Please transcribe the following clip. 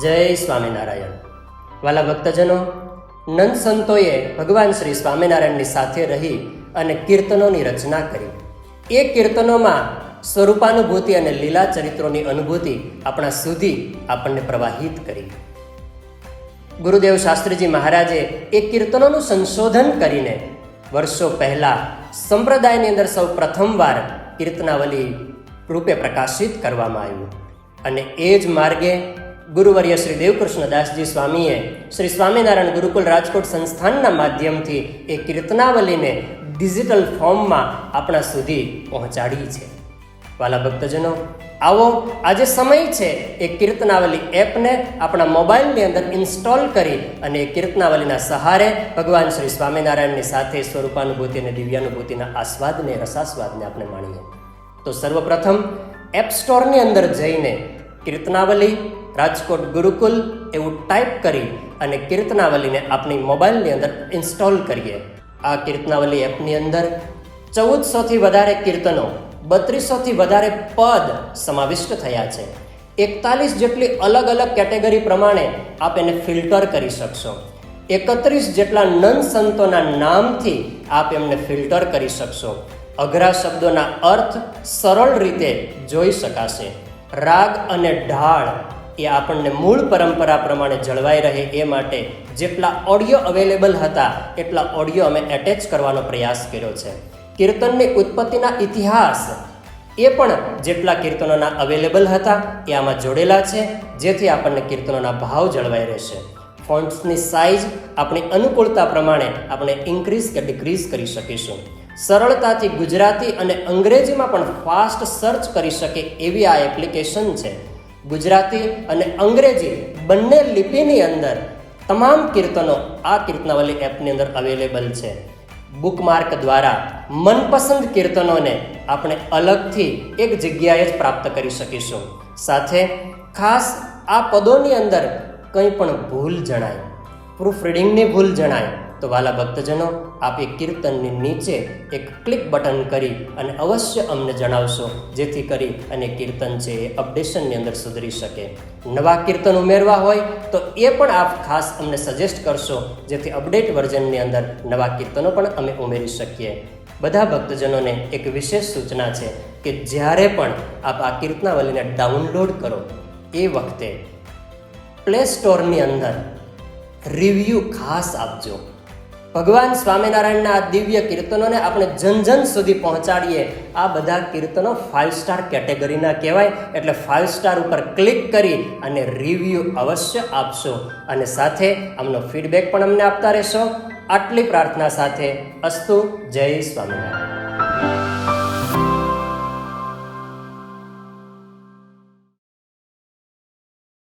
જય સ્વામિનારાયણ. વાલા ભક્તજનો, નંદ સંતોએ ભગવાન શ્રી સ્વામિનારાયણની સાથે રહી અને કીર્તનોની રચના કરી. એ કીર્તનોમાં સ્વરૂપાનુભૂતિ અને લીલા ચરિત્રોની અનુભૂતિ આપણા સુધી આપણને પ્રવાહિત કરી. ગુરુદેવ શાસ્ત્રીજી મહારાજે એ કીર્તનોનું સંશોધન કરીને વર્ષો પહેલા સંપ્રદાયની અંદર સૌ પ્રથમવાર કીર્તનાવલી રૂપે પ્રકાશિત કરવામાં આવ્યું. અને એ જ માર્ગે ગુરુવર્ય શ્રી દેવકૃષ્ણદાસજી સ્વામીએ શ્રી સ્વામિનારાયણ ગુરુકુલ રાજકોટ સંસ્થાનના માધ્યમથી એ કીર્તનાવલીને ડિજિટલ ફોર્મમાં આપણા સુધી પહોંચાડી છે. વાલા ભક્તજનો, આવો આજે સમય છે એ કીર્તનાવલી એપને આપણા મોબાઈલની અંદર ઇન્સ્ટોલ કરી અને એ કીર્તનાવલીના સહારે ભગવાન શ્રી સ્વામિનારાયણની સાથે સ્વરૂપાનુભૂતિ અને દિવ્યાનુભૂતિના આસ્વાદને રસાસ્વાદને આપણે માણીએ. તો સર્વપ્રથમ એપ સ્ટોરની અંદર જઈને કીર્તનાવલી રાજકોટ ગુરુકુલ એવું ટાઈપ કરી અને કીર્તનાવલીને આપણી મોબાઈલની અંદર ઇન્સ્ટોલ કરીએ. આ કીર્તનાવલી એપની અંદર 1400થી વધારે કીર્તનો, 3200થી વધારે પદ સમાવિષ્ટ થયા છે. 41 જેટલી અલગ અલગ કેટેગરી પ્રમાણે આપ એને ફિલ્ટર કરી શકશો. 31 જેટલા નંદ સંતોના નામથી આપ એમને ફિલ્ટર કરી શકશો. અઘરા શબ્દોના અર્થ સરળ રીતે જોઈ શકાશે. રાગ અને ઢાળ એ આપણને મૂળ પરંપરા પ્રમાણે જળવાઈ રહે એ માટે જેટલા ઓડિયો અવેલેબલ હતા એટલા ઓડિયો અમે એટેચ કરવાનો પ્રયાસ કર્યો છે. કીર્તનની ઉત્પત્તિના ઇતિહાસ એ પણ જેટલા કીર્તનોના અવેલેબલ હતા એ આમાં જોડેલા છે, જેથી આપણને કીર્તનોના ભાવ જળવાઈ રહેશે. ફોન્ટ્સની સાઇઝ આપણી અનુકૂળતા પ્રમાણે આપણે ઇન્ક્રીઝ કે ડિક્રીઝ કરી શકીશું. સરળતાથી ગુજરાતી અને અંગ્રેજીમાં પણ ફાસ્ટ સર્ચ કરી શકે એવી આ એપ્લિકેશન છે. ગુજરાતી અને અંગ્રેજી બંને લિપિની અંદર તમામ કીર્તનો આ કીર્તનાવલી એપની અંદર અવેલેબલ છે. બુકમાર્ક દ્વારા મનપસંદ કીર્તનોને આપણે અલગથી એક જગ્યાએ જ પ્રાપ્ત કરી શકીશું. સાથે ખાસ આ પદોની અંદર કંઈ પણ ભૂલ જણાય, પ્રૂફ રીડિંગની ભૂલ જણાય તો વાલા ભક્તજનો, આપ એ કીર્તનની નીચે એક ક્લિક બટન કરી અને અવશ્ય અમને જણાવશો, જેથી કરી અને કીર્તન છે એ અપડેશનની અંદર સુધરી શકે. નવા કીર્તન ઉમેરવા હોય તો એ પણ આપ ખાસ અમને સજેસ્ટ કરશો, જેથી અપડેટ વર્ઝનની અંદર નવા કીર્તનો પણ અમે ઉમેરી શકીએ. બધા ભક્તજનોને એક વિશેષ સૂચના છે કે જ્યારે પણ આપ આ કીર્તનાવલીને ડાઉનલોડ કરો એ વખતે પ્લે સ્ટોરની અંદર રિવ્યૂ ખાસ આપજો. ભગવાન સ્વામિનારાયણના આ દિવ્ય કીર્તનોને આપણે જન સુધી પહોંચાડીએ. આ બધા કીર્તનો 5 સ્ટાર કેટેગરીના કહેવાય, એટલે 5 સ્ટાર ઉપર ક્લિક કરી અને રિવ્યૂ અવશ્ય આપશો અને સાથે આમનો ફીડબેક પણ અમને આપતા રહેશો. આટલી પ્રાર્થના સાથે અસ્તુ. જય સ્વામિનારાયણ.